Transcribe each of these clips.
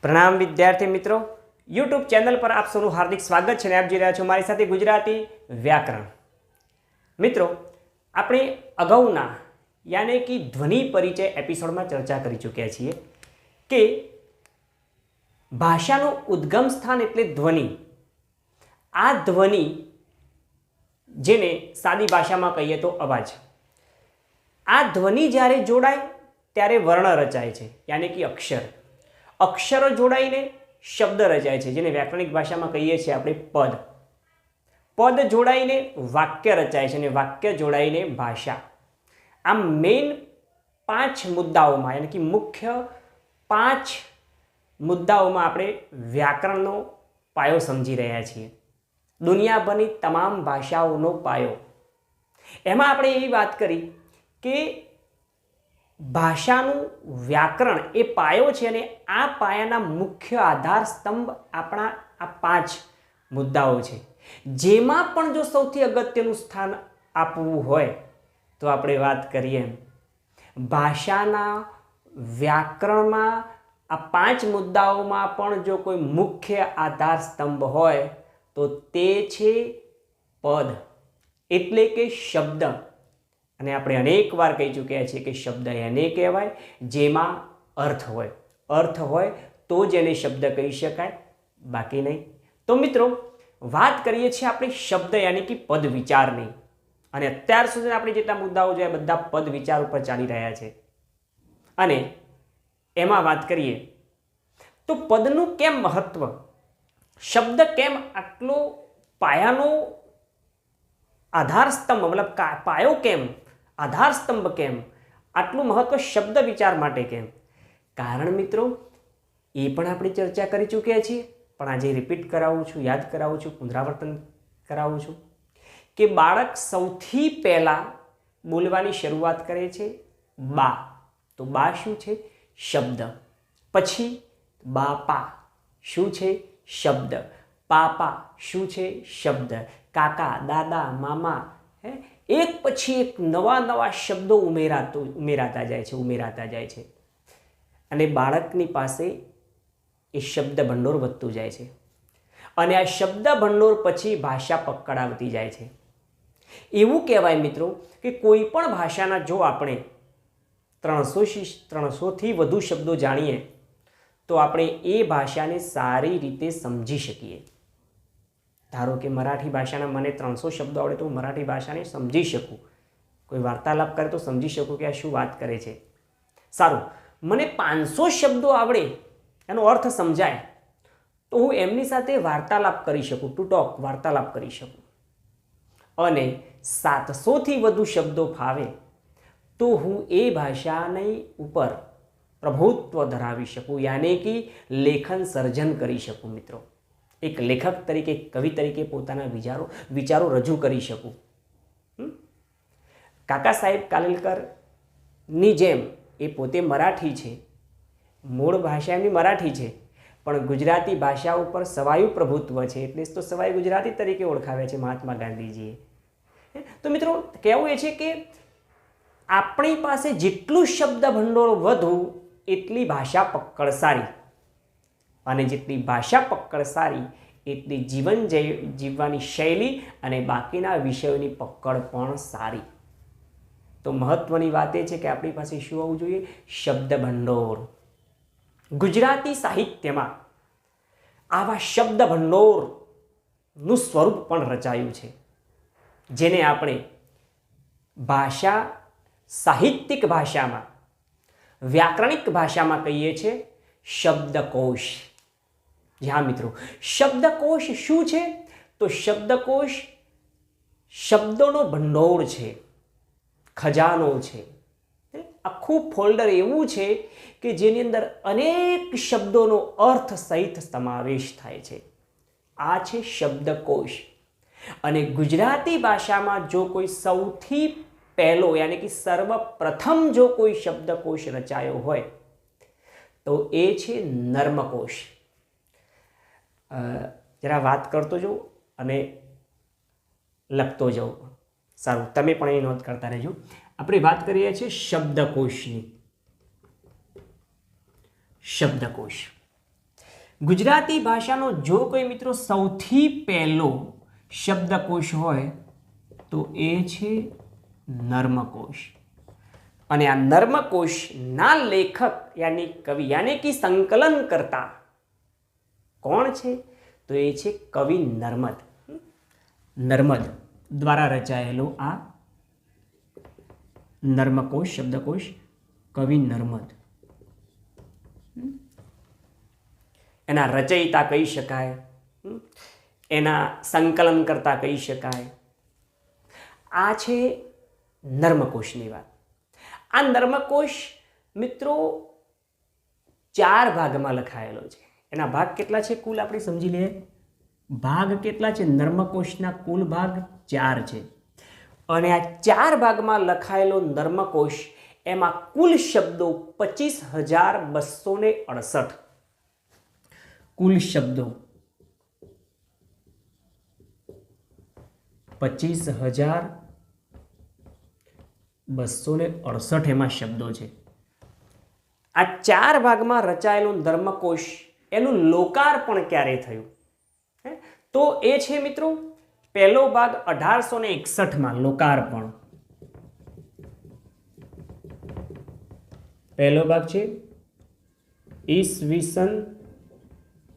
प्रणाम विद्यार्थी मित्रों, यूट्यूब चैनल पर आप सबનું हार्दिक स्वागत છે અને આપ જોઈ રહ્યા છો મારી સાથે ગુજરાતી વ્યાકરણ। મિત્રો, આપણે અગાઉના યાને કે ધ્વનિ પરિચય એપિસોડમાં ચર્ચા કરી ચૂક્યા છીએ કે ભાષાનું ઉદ્ગમ સ્થાન એટલે ધ્વનિ। આ ધ્વનિ જેને સાદી ભાષામાં કહીએ તો અવાજ, આ ધ્વનિ જ્યારે જોડાય ત્યારે વર્ણ રચાય છે યાને કે અક્ષર। અક્ષરો જોડાઈને શબ્દ રચાય છે જેને વ્યાકરણિક ભાષામાં કહીએ છીએ આપણે પદ। પદ જોડાઈને વાક્ય રચાય છે અને વાક્ય જોડાઈને ભાષા। આ મેઇન 5 મુદ્દાઓમાં યાની કે મુખ્ય 5 મુદ્દાઓમાં આપણે વ્યાકરણનો પાયો સમજી રહ્યા છીએ। દુનિયાભરની તમામ ભાષાઓનો પાયો। એમાં આપણે એવી વાત કરી કે ભાષાનું વ્યાકરણ એ પાયો છે અને આ પાયાના મુખ્ય આધાર સ્તંભ આપણા આ 5 મુદ્દાઓ છે, જેમાં પણ જો સૌથી અગત્યનું સ્થાન આપવું હોય તો આપણે વાત કરીએ ભાષાના વ્યાકરણમાં આ 5 મુદ્દાઓમાં પણ જો કોઈ મુખ્ય આધાર સ્તંભ હોય તો તે છે પદ એટલે કે શબ્દ। અને આપણે અનેક વાર કહી ચૂક્યા છીએ કે શબ્દ એને કહેવાય જેમાં અર્થ હોય। અર્થ હોય તો જ એને શબ્દ કહી શકાય, બાકી નહીં। તો મિત્રો, વાત કરીએ છીએ આપણે શબ્દ યાની કે પદ વિચારની, અને અત્યાર સુધી આપણે જેટલા મુદ્દાઓ જોયા બધા પદ વિચાર ઉપર ચાલી રહ્યા છે। અને એમાં વાત કરીએ તો પદનું કેમ મહત્વ, શબ્દ કેમ આટલો પાયાનો આધાર સ્તંભ, મતલબ પાયો કેમ, આધાર સ્તંભ કેમ, આટલું મહત્વ શબ્દ વિચાર માટે કેમ? કારણ મિત્રો એ પણ આપણે ચર્ચા કરી ચૂક્યા છીએ, પણ આજે રિપીટ કરાવું છું, યાદ કરાવું છું, પુનરાવર્તન કરાવું છું કે બાળક સૌથી પહેલાં બોલવાની શરૂઆત કરે છે બા। તો બા શું છે? શબ્દ। પછી બાપા શું છે? શબ્દ। પાપા શું છે? શબ્દ। કાકા, દાદા, મામા, એક પછી એક નવા નવા શબ્દો ઉમેરાતા જાય છે અને બાળકની પાસે એ શબ્દ ભંડોળ વધતું જાય છે અને આ શબ્દ ભંડોળ પછી ભાષા પકડાવતી જાય છે। એવું કહેવાય મિત્રો કે કોઈ પણ ભાષાના જો આપણે 300થી વધુ શબ્દો જાણીએ તો આપણે એ ભાષાને સારી રીતે સમજી શકીએ। ધારો કે મરાઠી ભાષાના મને 300 શબ્દો આવડે તો હું મરાઠી ભાષાને સમજી શકું, કોઈ વાર્તાલાપ કરે તો સમજી શકું કે આ શું વાત કરે છે। સારું, મને 500 શબ્દો આવડે, એનો અર્થ સમજાય તો હું એમની સાથે વાર્તાલાપ કરી શકું, ટુ ટોક વાર્તાલાપ કરી શકું। અને 700થી વધુ શબ્દો ફાવે તો હું એ ભાષાની ઉપર પ્રભુત્વ ધરાવી શકું, યાની કે લેખન સર્જન કરી શકું। મિત્રો, એક લેખક તરીકે, કવિ તરીકે પોતાના વિચારો રજૂ કરી શકું। કાકા સાહેબ કાલેલકરની જેમ એ પોતે મરાઠી છે, મૂળ ભાષા એમની મરાઠી છે, પણ ગુજરાતી ભાષા ઉપર સવાયું પ્રભુત્વ છે, એટલે તો સવાઈ ગુજરાતી તરીકે ઓળખાવે છે મહાત્મા ગાંધીજીએ। તો મિત્રો, કહેવું એ છે કે આપણી પાસે જેટલું શબ્દ ભંડોળ વધુ એટલી ભાષા પકડ સારી, અને જેટલી ભાષા પકડ સારી એટલી જીવન જીવવાની શૈલી અને બાકીના વિષયોની પકડ પણ સારી। તો મહત્વની વાત એ છે કે આપણી પાસે શું હોવું જોઈએ? શબ્દ ભંડોળ। ગુજરાતી સાહિત્યમાં આવા શબ્દ ભંડોળનું સ્વરૂપ પણ રચાયું છે, જેને આપણે ભાષા, સાહિત્યિક ભાષામાં, વ્યાકરણિક ભાષામાં કહીએ છીએ શબ્દકોશ। हाँ मित्रों, शब्दकोश शू है? तो शब्दकोश शब्दों भंडोळ है, खजानो है। आखू फोल्डर एवं है कि जेनी अंदर अनेक शब्दों अर्थ सहित समावेश थाय छे। आ छे शब्दकोश। अने गुजराती भाषा में जो कोई सौथी पहलो यानी कि सर्वप्रथम जो कोई शब्दकोश रचायो होय तो ए छे नर्मकोश। जरा बात करते जाओ अने लखतो जाओ। सारू, तमे पण ए नोट करता रहेजो। आपणे बात करीए छीए शब्दकोशनी। शब्दकोश ગુજરાતી ભાષાનો જો કોઈ મિત્રો સૌથી પહેલો શબ્દકોશ હોય તો એ છે નર્મકોશ. અને આ નર્મકોશના લેખક યાની કવિ યાની કે સંકલન કરતા કોણ છે? તો એ છે કવિ નર્મદ. નર્મદ દ્વારા રચાયેલો આ નર્મકોશ શબ્દકોશ કવિ નર્મદ. એના રચયિતા કહી શકાય, એના સંકલન કરતા કહી શકાય. આ છે નર્મકોશની વાત. આ નર્મકોશ મિત્રો 4 ભાગમાં લખાયેલો છે. એના ભાગ કેટલા છે કુલ આપણે સમજી લઈએ. ભાગ કેટલા છે? નર્મકોશના કુલ ભાગ 4 છે. અને આ 4 ભાગમાં લખાયેલો નર્મકોશ એમાં કુલ શબ્દો 25,268. કુલ શબ્દો 25,268 એમાં શબ્દો છે. આ 4 ભાગમાં રચાયેલો નર્મકોશ એનું લોકાર્પણ ક્યારે થયું? તો એ છે મિત્રો પહેલો ભાગ 1861માં લોકાર્પણ. પહેલો ભાગ છે ઈસવીસન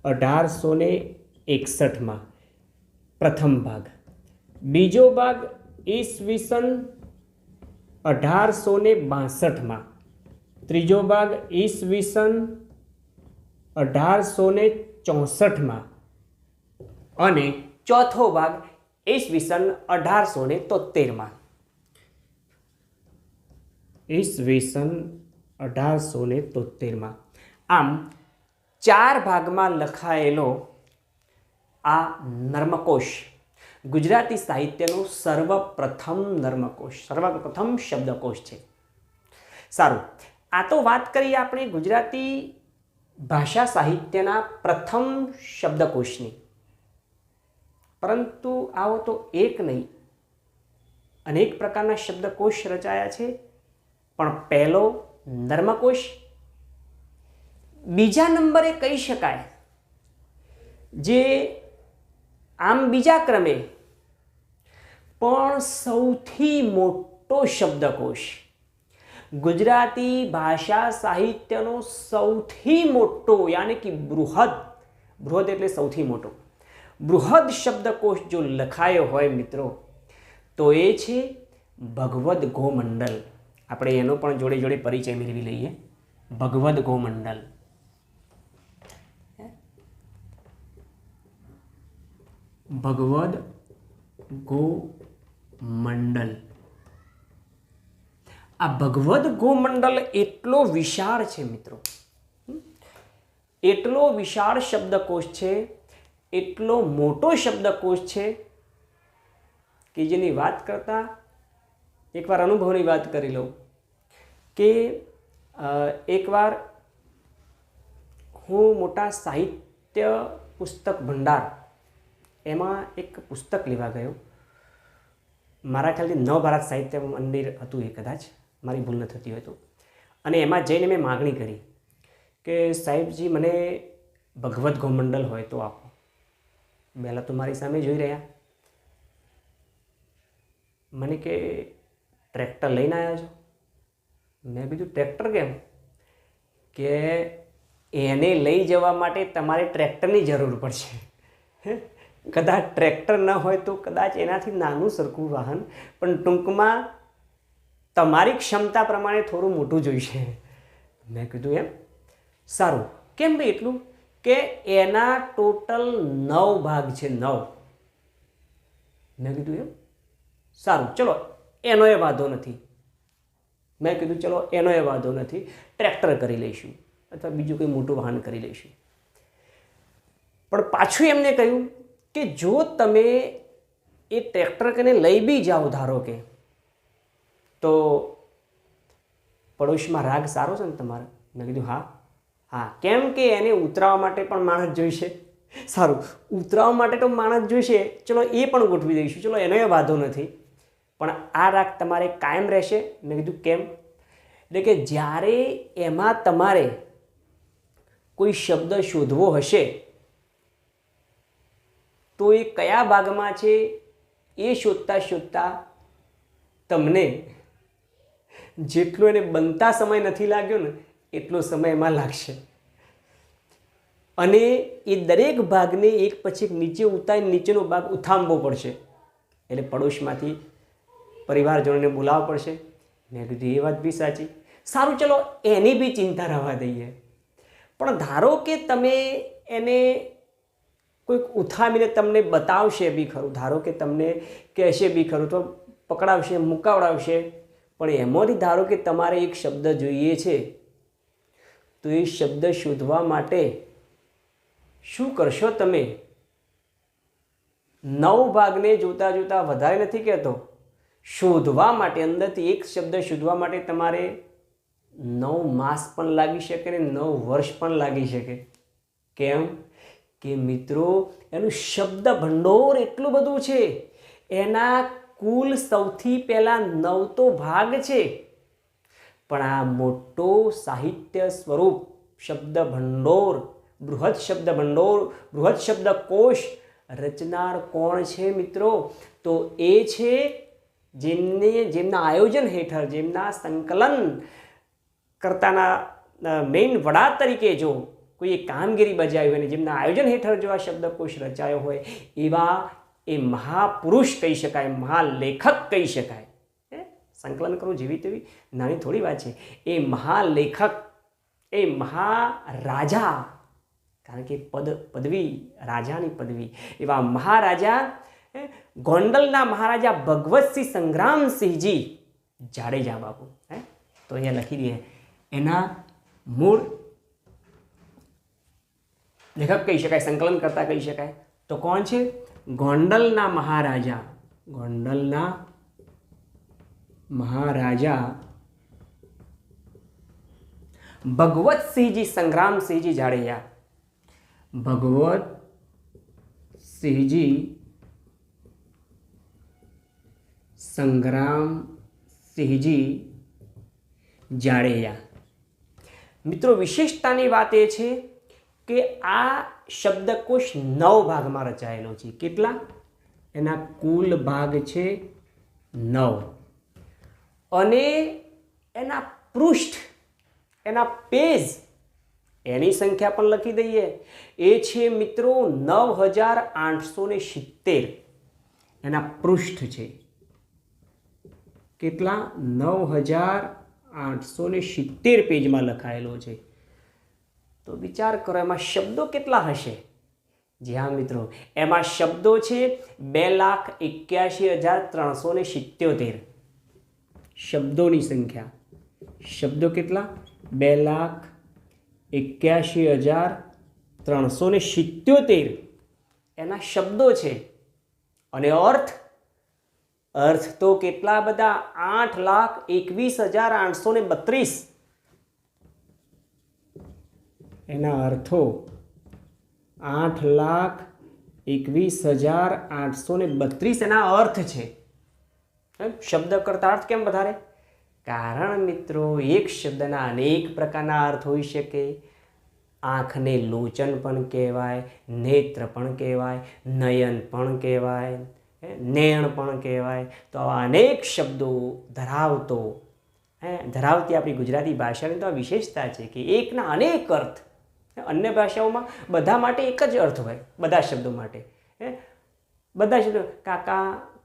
1861માં પ્રથમ ભાગ. બીજો ભાગ ઈસવીસન 1862માં. ત્રીજો ભાગ ઈસવીસન 1864માં. અને ચોથો ભાગ ઈસવીસન 1873માં. ઈસવીસન 1873માં. આમ 4 ભાગમાં લખાયેલો આ નર્મકોશ ગુજરાતી સાહિત્યનો સર્વપ્રથમ નર્મકોશ, સર્વપ્રથમ શબ્દકોશ છે. સારું, આ તો વાત કરીએ આપણે ગુજરાતી ભાષા સાહિત્યના પ્રથમ શબ્દકોશની. પરંતુ આવો તો એક નહીં, અનેક પ્રકારના શબ્દકોશ રચાયા છે. પણ પહેલો નર્મકોશ બીજા નંબરે કહી શકાય, જે આમ બીજા ક્રમે પણ સૌથી મોટો શબ્દકોશ, ગુજરાતી ભાષા સાહિત્યનો સૌથી મોટો યાની કે બૃહદ એટલે સૌથી મોટો બૃહદ શબ્દકોશ જો લખાયો હોય મિત્રો તો એ છે ભગવદ ગોમંડલ. આપણે એનો પણ જોડે જોડે પરિચય મેળવી લઈએ. ભગવદ ગોમંડલ. ભગવદ ગોમંડલ. આ ભગવદ ગોમંડલ એટલો વિશાળ છે મિત્રો, એટલો વિશાળ શબ્દકોશ છે, એટલો મોટો શબ્દકોશ છે કે જેની વાત કરતા એકવાર અનુભવની વાત કરી લઉં કે એકવાર હું મોટા સાહિત્ય પુસ્તક ભંડાર એમાં એક પુસ્તક લેવા ગયો. મારા ખ્યાલથી નવભારત સાહિત્ય મંદિર હતું એ, કદાચ મારી ભૂલ ન થતી હોય તો. અને એમાં જઈને મેં માગણી કરી કે સાહેબજી મને ભગવદ ગોમંડલ હોય તો આપો. પહેલાં તો મારી સામે જોઈ રહ્યા, મને કે ટ્રેક્ટર લઈને આવ્યા છો? મેં કીધું ટ્રેક્ટર કેમ? કે એને લઈ જવા માટે તમારે ટ્રેક્ટરની જરૂર પડશે. કદાચ ટ્રેક્ટર ન હોય તો કદાચ એનાથી નાનું સરખું વાહન, પણ ટૂંકમાં તમારી ક્ષમતા પ્રમાણે થોડું મોટું જોઈશે. મેં કીધું એમ? સારું, કેમ ભાઈ એટલું? કે એના ટોટલ 9 ભાગ છે, 9. મેં કીધું એમ? સારું, ચલો એનો એ વાંધો નથી. મેં કીધું ચલો એનો એ વાંધો નથી, ટ્રેક્ટર કરી લઈશું અથવા બીજું કંઈ મોટું વાહન કરી લઈશું. પણ પાછું એમને કહ્યું કે જો તમે એ ટ્રેક્ટર કરીને લઈ બી જાઓ ધારો કે, તો પડોશમાં રાગ સારો છે ને તમારે? મેં કીધું હા. કેમ કે એને ઉતરાવવા માટે પણ માણસ જોઈશે. સારું, ઉતરાવવા માટે તો માણસ જોઈશે, ચલો એ પણ ગોઠવી દઈશું, ચલો એનો એ વાંધો નથી, પણ આ રાગ તમારે કાયમ રહેશે. મેં કીધું કેમ? એટલે કે જ્યારે એમાં તમારે કોઈ શબ્દ શોધવો હશે તો એ કયા ભાગમાં છે એ શોધતા શોધતા તમને જેટલો એને બનતા સમય નથી લાગ્યો ને એટલો સમય એમાં લાગશે. અને એ દરેક ભાગને એક પછી એક નીચે ઉતારી નીચેનો ભાગ ઉથામવો પડશે. એટલે પડોશમાંથી પરિવારજનોને બોલાવવા પડશે. મેં કીધું એ વાત બી સાચી. સારું, ચલો એની બી ચિંતા રહેવા દઈએ. પણ ધારો કે તમે એને કોઈક ઉથામીને તમને બતાવશે બી ખરું, ધારો કે તમને કહેશે બી ખરું, તો પકડાવશે, મુકાવડાવશે, પણ એમાંથી ધારો કે તમારે એક શબ્દ જોઈએ છે, તો એ શબ્દ શોધવા માટે શું કરશો તમે? 9 ભાગને જોતા જોતા વધારે નથી કહેતો, શોધવા માટે, અંદરથી એક શબ્દ શોધવા માટે તમારે 9 માસ પણ લાગી શકે ને 9 વર્ષ પણ લાગી શકે. કેમ કે મિત્રો એનું શબ્દ ભંડોળ એટલું બધું છે. એના કુલ સૌથી પહેલા 9 તો ભાગ છે, પણ આ મોટો સાહિત્ય સ્વરૂપ શબ્દ ભંડોળ, બૃહદ શબ્દ ભંડોળ, બૃહદ શબ્દકોશ રચનાર કોણ છે મિત્રો? તો એ છે જેમના આયોજન હેઠળ, જેમના સંકલન કરતાના મેઇન વડા તરીકે જો કોઈ કામગીરી બજાવી હોય ને જેમના આયોજન હેઠળ જો આ શબ્દકોશ રચાયો હોય એવા એ મહાપુરુષ કહી શકાય, મહાલેખક કહી શકાય. સંકલન કરવું જેવી તેવી નાની થોડી વાત છે. એ મહાલેખક, એ મહારાજા, કારણ કે પદવી રાજાની પદવી, એવા મહારાજા ગોંડલના મહારાજા ભગવતસિંહ સંગ્રામસિંહજી જાડેજા બાપુ. તો અહીંયા લખી દઈએ એના મૂળ લેખક કહી શકાય, સંકલન કરતા કહી શકાય. તો કોણ છે? ગોંડલના મહારાજા, ગોંડલના મહારાજા ભગવતસિંહજી સંગ્રામસિંહજી જાડેજા. ભગવતસિંહજી સંગ્રામસિંહજી જાડેજા. મિત્રો વિશેષતાની વાત એ છે કે આ શબ્દકોશ 9 ભાગમાં રચાયેલો છે. કેટલા? એના કુલ ભાગ છે 9. અને એના પૃષ્ઠ, એના પેજ, એની સંખ્યા પણ લખી દઈએ. એ છે મિત્રો 9870 એના પૃષ્ઠ છે. કેટલા? 9870 પેજમાં લખાયેલો છે. તો વિચાર કરો એમાં શબ્દો કેટલા હશે? જી હા મિત્રો, એમાં શબ્દો છે 2,81,377. શબ્દોની સંખ્યા. શબ્દો કેટલા? 2,81,377 એના શબ્દો છે. અને અર્થ તો કેટલા બધા? 8,21,832 એના અર્થો. 8,21,832 એના અર્થ છે. શબ્દ કરતા અર્થ કેમ વધારે? કારણ મિત્રો એક શબ્દના અનેક પ્રકારના અર્થ હોઈ શકે. આંખને લોચન પણ કહેવાય, નેત્ર પણ કહેવાય, નયન પણ કહેવાય, નેણ પણ કહેવાય. તો આવા અનેક શબ્દો ધરાવતી આપણી ગુજરાતી ભાષાની તો આ વિશેષતા છે કે એકના અનેક અર્થ. અન્ય ભાષાઓમાં બધા માટે એક જ અર્થ હોય, બધા શબ્દો માટે. બધા શબ્દો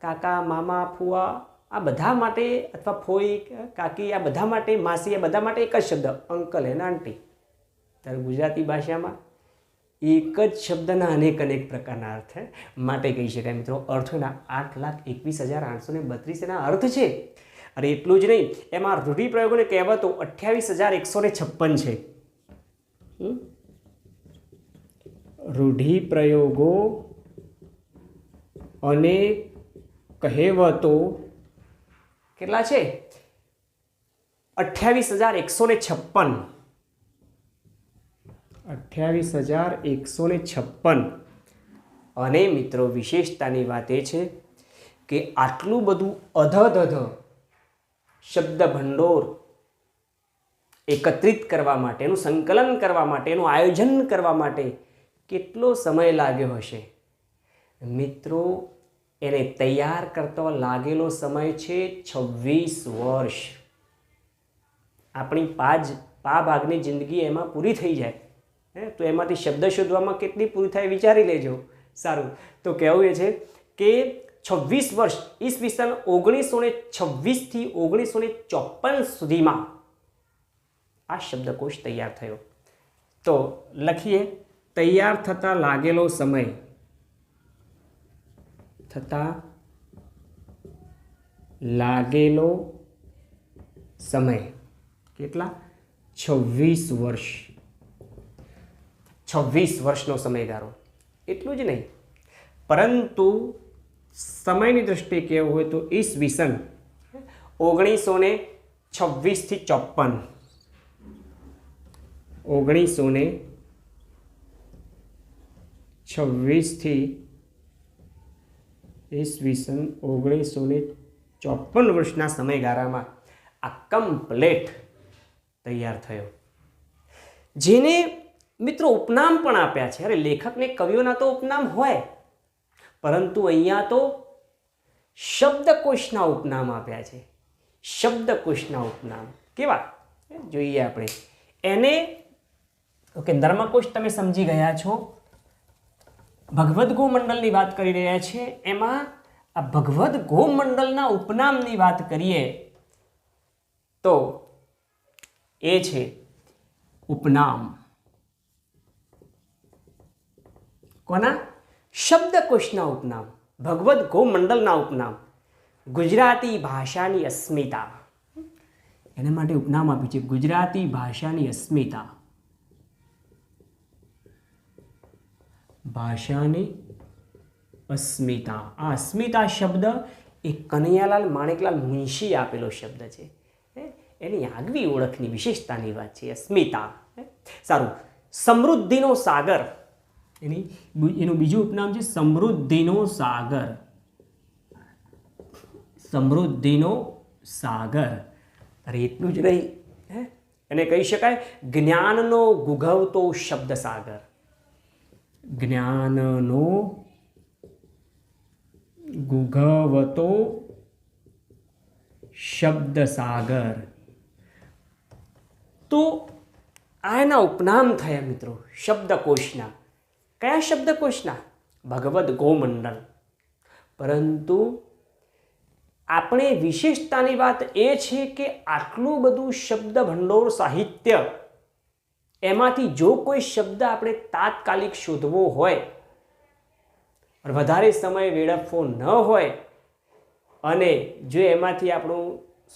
કાકા, મામા, ફુવા, આ બધા માટે, અથવા ફોઈ, કાકી, આ બધા માટે, માસી, આ બધા માટે એક જ શબ્દ, અંકલ એન્ડ આંટી. ત્યારે ગુજરાતી ભાષામાં એક જ શબ્દના અનેક પ્રકારના અર્થ માટે કહી શકાય મિત્રો. અર્થોના 8,21,832 એના અર્થ છે. અને એટલું જ નહીં, એમાં રૂઢિપ્રયોગોને કહેવતો 28,156 છે. રૂઢિપ્રયોગો અને કહેવતો કેટલા છે? 28,156. 28,156. અને મિત્રો વિશેષતાની વાત એ છે કે આટલું બધું અધધ શબ્દ ભંડોળ એકત્રિત કરવા માટે, એનું સંકલન કરવા માટે, એનું આયોજન કરવા માટે કેટલો સમય લાગ્યો હશે મિત્રો? એને તૈયાર કરતો લાગેલો સમય છે 26 વર્ષ. આપણી પા ભાગની જિંદગી એમાં પૂરી થઈ જાય તો એમાંથી શબ્દ શોધવામાં કેટલી પૂરી થાય વિચારી લેજો. સારું, તો કહેવું એ છે કે 26 વર્ષ ઈસવીસન 1926 થી 1954 સુધીમાં આ શબ્દકોશ તૈયાર થયો. તો લખીએ, તૈયાર થતા લાગેલો સમય, કેટલા? 26 વર્ષ. 26 વર્ષનો સમયગાળો. એટલું જ નહીં, પરંતુ સમયની દ્રષ્ટિએ કહેવું હોય તો ઈસવીસન 1926 થી 54, 1926 થી ઈસવીસન 1954 વર્ષના સમયગાળામાં આ કમ્પ્લેટ તૈયાર થયો, જેને મિત્રો ઉપનામ પણ આપ્યા છે. અરે લેખકને કવિઓના તો ઉપનામ હોય, પરંતુ અહીંયા તો શબ્દકોશના ઉપનામ આપ્યા છે. શબ્દકોશના ઉપનામ કેવા જોઈએ આપણે એને? ઓકે, ધર્મકોશ તમે સમજી ગયા છો. ભગવદ્ ગોમંડલની વાત કરી રહ્યા છે. એમાં આ ભગવદ્ ગોમંડલના ઉપનામની વાત કરીએ તો એ છે ઉપનામ. કોના? શબ્દકોશના ઉપનામ, ભગવદ્ ગોમંડલના ઉપનામ. ગુજરાતી ભાષાની અસ્મિતા, એના માટે ઉપનામ આપ્યું છે ગુજરાતી ભાષાની અસ્મિતા. ભાષાની અસ્મિતા. આ અસ્મિતા શબ્દ એ કનૈયાલાલ માણેકલાલ મુનશી આપેલો શબ્દ છે. એની આગવી ઓળખની વિશેષતાની વાત છે અસ્મિતા. સારું, સમૃદ્ધિનો સાગર, એનું બીજું ઉપનામ છે સમૃદ્ધિનો સાગર. સમૃદ્ધિનો સાગર. અરે એટલું જ નહીં, એને કહી શકાય જ્ઞાનનો ગુગવતો શબ્દ સાગર. જ્ઞાનનો ગુગવતો શબ્દ સાગર. તો આ એના ઉપનામ થયા મિત્રો શબ્દકોશના. કયા શબ્દકોશના? ભગવદ્ ગોમંડલ. પરંતુ આપણે વિશેષતાની વાત એ છે કે આટલું બધું શબ્દ ભંડોળ સાહિત્ય, એમાંથી જો કોઈ શબ્દ આપણે તાત્કાલિક શોધવો હોય, વધારે સમય વેડફવો ન હોય, અને જો એમાંથી આપણું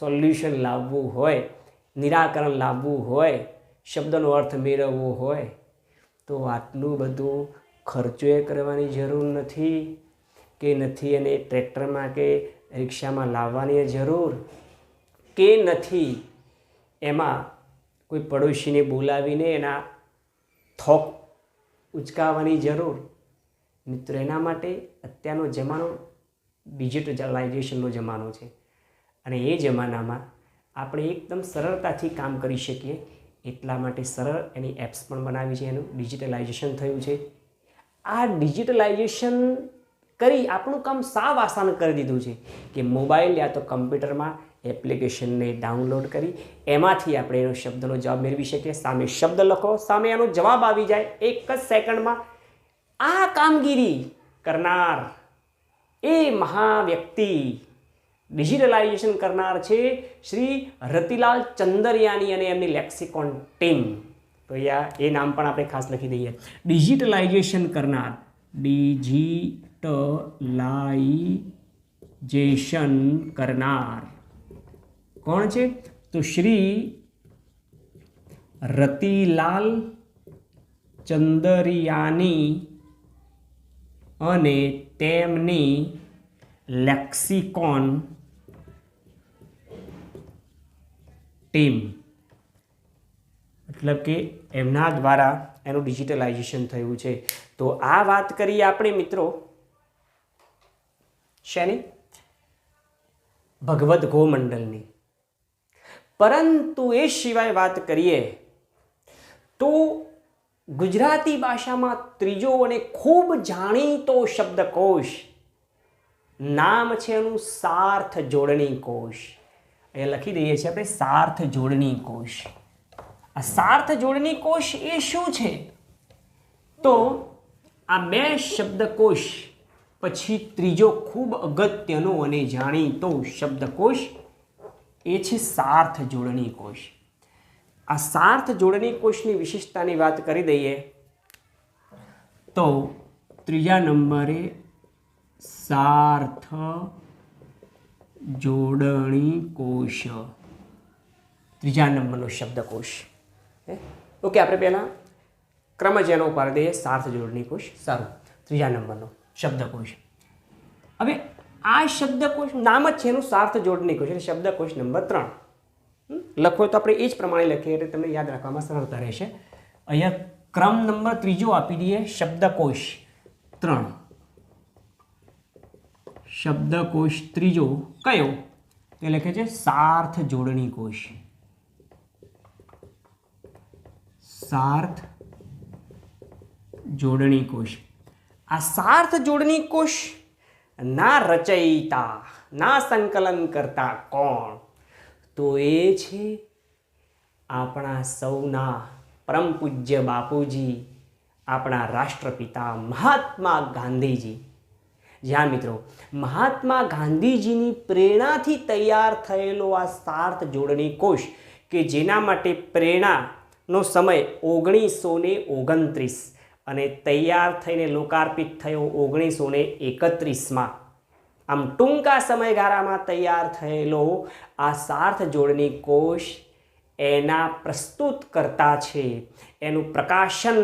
સોલ્યુશન લાવવું હોય, નિરાકરણ લાવવું હોય, શબ્દનો અર્થ મેળવવો હોય, તો આટલું બધું ખર્ચો એ કરવાની જરૂર નથી એને ટ્રેક્ટરમાં કે રિક્ષામાં લાવવાની જરૂર કે નથી એમાં કોઈ પડોશીને બોલાવીને એના થોક ઉચકાવવાની જરૂર. મિત્રો એના માટે અત્યારનો જમાનો ડિજિટલાઇઝેશનનો જમાનો છે, અને એ જમાનામાં આપણે એકદમ સરળતાથી કામ કરી શકીએ એટલા માટે સરળ એની એપ્સ પણ બનાવી છે. એનું ડિજિટલાઇઝેશન થયું છે. આ ડિજિટલાઇઝેશન કરી આપણું કામ સાવ આસાન કરી દીધું છે કે મોબાઈલ યા તો કમ્પ્યુટરમાં એપ્લિકેશનને ડાઉનલોડ કરી એમાંથી આપણે એનો શબ્દનો જવાબ મેળવી શકીએ. સામે શબ્દ લખો, સામે એનો જવાબ આવી જાય એક જ સેકન્ડમાં. આ કામગીરી કરનાર એ મહાવ્યક્તિ, ડિજિટલાઇઝેશન કરનાર છે શ્રી રતિલાલ ચંદરયાની અને એમની લેક્સિકોન ટીમ. તો અહીંયા એ નામ પણ આપણે ખાસ લખી દઈએ. ડિજિટલાઇઝેશન કરનાર, ડિજિટલાઇઝેશન કરનાર કોણ છે? તો શ્રી રતિલાલ ચંદરયાની અને તેમની લેક્સિકોન ટીમ. મતલબ કે એમના દ્વારા એનું ડિજિટલાઇઝેશન થયું છે. તો આ વાત કરીએ આપણે મિત્રો શેની? ભગવદ્ ગોમંડલની. પરંતુ એ સિવાય વાત કરીએ તો ગુજરાતી ભાષામાં ત્રીજો અને ખૂબ જાણીતો શબ્દકોશ નામ છે એનું સાર્થ જોડણી કોશ. અહીંયા લખી દઈએ છીએ આપણે સાર્થ જોડણી કોશ. આ સાર્થ જોડણી કોશ એ શું છે? તો આ બે શબ્દકોશ પછી ત્રીજો ખૂબ અગત્યનો અને જાણીતો શબ્દકોશ એ છે સાર્થ જોડણી કોશ. આ સાર્થ જોડણી કોશની વિશેષતાની વાત કરી દઈએ તો ત્રીજા નંબરે સાર્થ જોડણી કોશ, ત્રીજા નંબરનો શબ્દકોશ. ઓકે, આપણે પહેલાં ક્રમ જ એનો પાડી દઈએ. સાર્થ જોડણી કોશ, સારું, ત્રીજા નંબરનો શબ્દકોશ. હવે આ શબ્દકોશ નામ જ છે એનું સાર્થ જોડણી કોશ, એટલે શબ્દકોશ નંબર 3 લખો તો આપણે એ જ પ્રમાણે લખીએ એટલે તમને યાદ રાખવામાં સરળતા રહેશે. અહીંયા ક્રમ નંબર ત્રીજો આપી દઈએ, શબ્દકોશ 3. શબ્દકોશ ત્રીજો કયો? તે લખે છે સાર્થ જોડણી કોશ. સાર્થ જોડણી કોશ. આ સાર્થ જોડણી કોશ ના રચયિતા, ના સંકલન કરતા કોણ? તો એ છે આપણા સૌના પરમ પૂજ્ય બાપુજી, આપણા રાષ્ટ્રપિતા મહાત્મા ગાંધીજી. જ્યાં મિત્રો મહાત્મા ગાંધીજીની પ્રેરણાથી તૈયાર થયેલો આ સાર્થ જોડણી કોશ કે જેના માટે પ્રેરણાનો સમય 1929 અને તૈયાર થઈને લોકાર્પિત થયો 1931માં. આમ ટૂંકા સમયગાળામાં તૈયાર થયેલો આ સાર્થ જોડણી કોશ એના પ્રસ્તુત કરતા છે, એનું પ્રકાશન,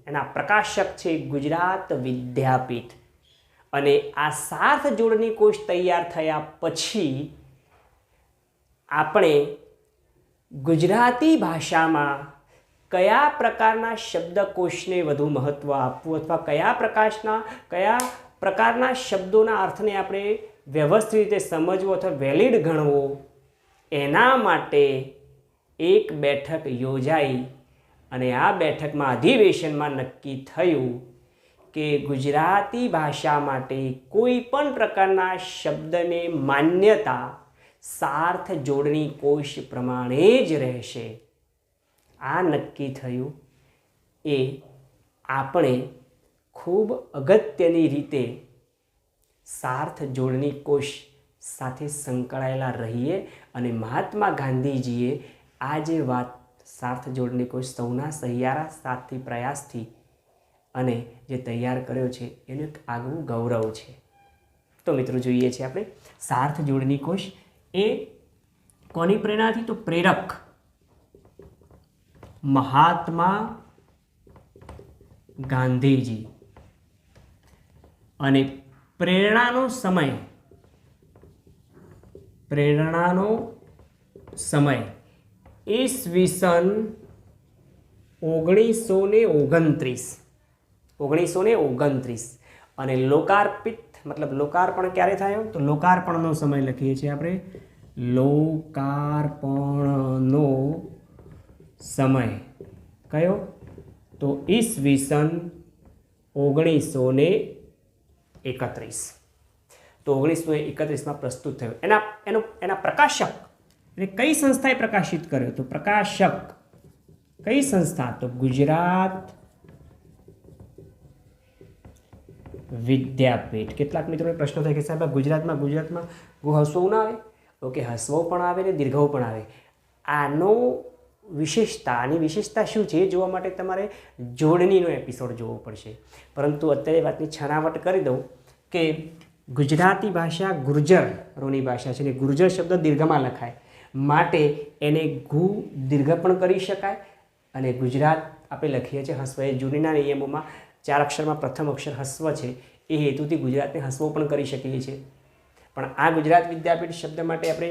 એના પ્રકાશક છે ગુજરાત વિદ્યાપીઠ. અને આ સાર્થ જોડણી કોશ તૈયાર થયા પછી આપણે ગુજરાતી ભાષામાં કયા પ્રકારના શબ્દકોશને વધુ મહત્ત્વ આપવું અથવા કયા પ્રકારના શબ્દોના અર્થને આપણે વ્યવસ્થિત રીતે સમજવો અથવા વેલિડ ગણવો, એના માટે એક બેઠક યોજાઈ અને આ બેઠકમાં અધિવેશનમાં નક્કી થયું કે ગુજરાતી ભાષા માટે કોઈ પણ પ્રકારના શબ્દને માન્યતા સાર્થ જોડણી કોશ પ્રમાણે જ રહેશે. આ નક્કી થયું એ આપણે ખૂબ અગત્યની રીતે સાર્થ જોડણી કોશ સાથે સંકળાયેલા રહીએ અને મહાત્મા ગાંધીજીએ આ જે વાત સાર્થ જોડણી કોશ સૌના સહિયારા સાથથી પ્રયાસથી અને જે તૈયાર કર્યો છે એનું એક આગવું ગૌરવ છે. તો મિત્રો જોઈએ છીએ આપણે સાર્થ જોડણી કોશ એ કોની પ્રેરણાથી? તો પ્રેરક મહાત્મા ગાંધીજી. અને પ્રેરણાનો સમય ઈસવીસન 1929 અને લોકાર્પણ ક્યારે થયો? તો લોકાર્પણનો સમય લખીએ છીએ આપણે, લોકાર્પણનો સમય કયો? તો ઈસવીસન 1931. તો 1931માં પ્રસ્તુત થયો. એના પ્રકાશક એટલે કઈ સંસ્થાએ પ્રકાશિત કર્યો? તો પ્રકાશક કઈ સંસ્થા? તો ગુજરાત વિદ્યાપીઠ. કેટલાક મિત્રોને પ્રશ્ન થાય કે સાહેબ ગુજરાતમાં હસવું ના આવે? ઓકે, હસવો પણ આવે ને દીર્ઘવ પણ આવે. આની વિશેષતા શું છે એ જોવા માટે તમારે જોડણીનો એપિસોડ જોવો પડશે. પરંતુ અત્યારે વાતની છણાવટ કરી દઉં કે ગુજરાતી ભાષા ગુર્જરોની ભાષા છે અને ગુર્જર શબ્દ દીર્ઘમાં લખાય માટે એને ગુ દીર્ઘ પણ કરી શકાય. અને ગુજરાત આપણે લખીએ છીએ હસ્વ. એ જૂનીના નિયમોમાં 4 અક્ષરમાં પ્રથમ અક્ષર હસ્વ છે, એ હેતુથી ગુજરાતને હસવો પણ કરી શકીએ છીએ. પણ આ ગુજરાત વિદ્યાપીઠ શબ્દ માટે આપણે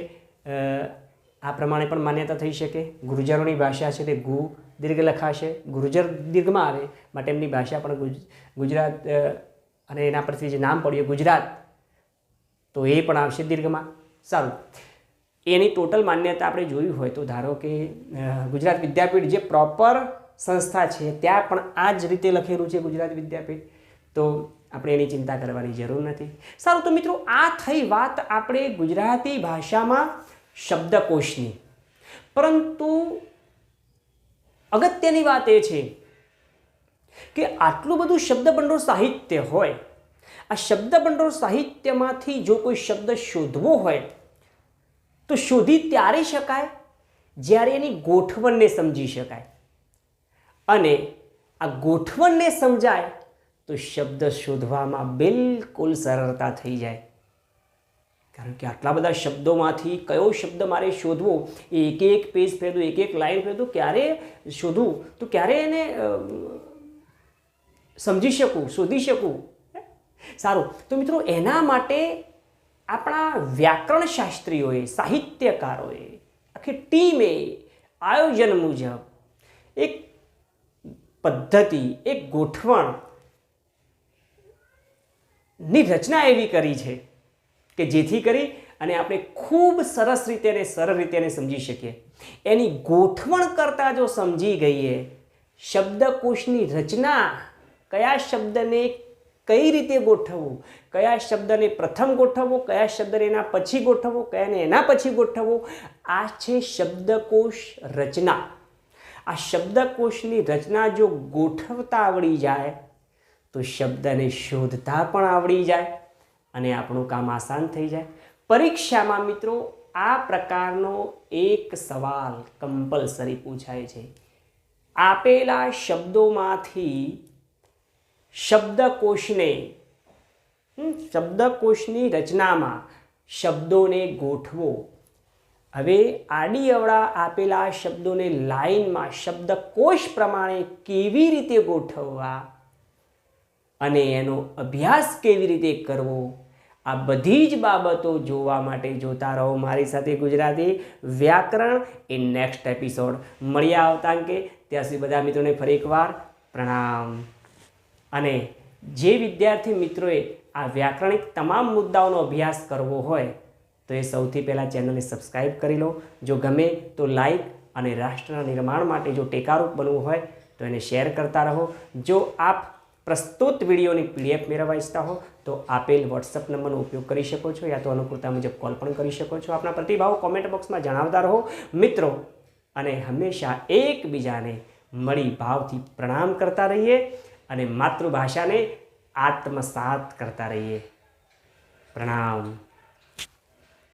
આ પ્રમાણે પણ માન્યતા થઈ શકે. ગુર્જરોની ભાષા છે તે ગુ દીર્ઘ લખાશે, ગુર્જર દીર્ઘમાં આવે માટે એમની ભાષા પણ ગુજરાત અને એના પરથી જે નામ પડ્યું ગુજરાત તો એ પણ આવશે દીર્ઘમાં. સારું, એની ટોટલ માન્યતા આપણે જોયું હોય તો ધારો કે ગુજરાત વિદ્યાપીઠ જે પ્રોપર સંસ્થા છે ત્યાં પણ આ જ રીતે લખેલું છે ગુજરાત વિદ્યાપીઠ, તો આપણે એની ચિંતા કરવાની જરૂર નથી. સારું, તો મિત્રો આ થઈ વાત આપણે ગુજરાતી ભાષામાં શબ્દકોશની. પરંતુ અગત્યની વાત એ છે કે આટલું બધું શબ્દભંડોળ સાહિત્ય હોય, આ શબ્દભંડોળ સાહિત્યમાંથી જો કોઈ શબ્દ શોધવો હોય તો શોધી ત્યારે શકાય જ્યારે એની ગોઠવણને સમજી શકાય, અને આ ગોઠવણને સમજાય તો શબ્દ શોધવામાં બિલકુલ સરળતા થઈ જાય. કારણ કે આટલા બધા શબ્દોમાંથી કયો શબ્દ મારે શોધવો, એ એક એક પેજ ફેરવું, એક એક લાઈન ફેરવું, ક્યારે શોધવું, તો ક્યારે એને સમજી શકું, શોધી શકું. સારું, તો મિત્રો એના માટે આપણા વ્યાકરણ શાસ્ત્રીઓએ, સાહિત્યકારોએ, આખી ટીમે આયોજન મુજબ એક પદ્ધતિ, એક ગોઠવણની રચના એવી કરી છે કે જેથી કરી અને આપણે ખૂબ સરસ રીતે અને સરળ રીતે એને સમજી શકીએ. એની ગોઠવણ કરતાં જો સમજી ગઈએ, શબ્દકોશની રચના, કયા શબ્દને કઈ રીતે ગોઠવવું, કયા શબ્દને પ્રથમ ગોઠવવો, કયા શબ્દને એના પછી ગોઠવવો, કયાને એના પછી ગોઠવવો, આ છે શબ્દકોશ રચના. આ શબ્દકોશની રચના જો ગોઠવતા આવડી જાય તો શબ્દને શોધતા પણ આવડી જાય અને આપણું કામ આસાન થઈ જાય. પરીક્ષામાં મિત્રો આ પ્રકારનો એક સવાલ કમ્પલસરી પૂછાય છે. આપેલા શબ્દોમાંથી શબ્દકોશની રચનામાં શબ્દોને ગોઠવો. હવે આડી અવળા આપેલા શબ્દોને લાઈનમાં શબ્દકોશ પ્રમાણે કેવી રીતે ગોઠવવા અને એનો અભ્યાસ કેવી રીતે કરવો, આ બધી જ બાબતો જોવા માટે જોતા રહો મારી સાથે ગુજરાતી વ્યાકરણ ઇન નેક્સ્ટ એપિસોડ. મળ્યા આવતા અંકે. ત્યાં સુધી બધા મિત્રોને ફરી એકવાર પ્રણામ. અને જે વિદ્યાર્થી મિત્રોએ આ વ્યાકરણિક તમામ મુદ્દાઓનો અભ્યાસ કરવો હોય તો એ સૌથી પહેલાં ચેનલને સબસ્ક્રાઈબ કરી લો. જો ગમે તો લાઈક અને રાષ્ટ્રના નિર્માણ માટે જો ટેકારૂપ બનવું હોય તો એને શેર કરતા રહો. જો આપ પ્રસ્તુત વિડીયોની PDF મેળવવા ઈચ્છતા હો તો આપેલ વોટ્સઅપ નંબરનો ઉપયોગ કરી શકો છો, યા તો અનુકૂળતા મુજબ કોલ પણ કરી શકો છો. આપના પ્રતિભાવો કોમેન્ટ બોક્સમાં જણાવતા રહો મિત્રો, અને હંમેશા એકબીજાને મળી ભાવથી પ્રણામ કરતા રહીએ અને માતૃભાષાને આત્મસાત કરતા રહીએ. પ્રણામ.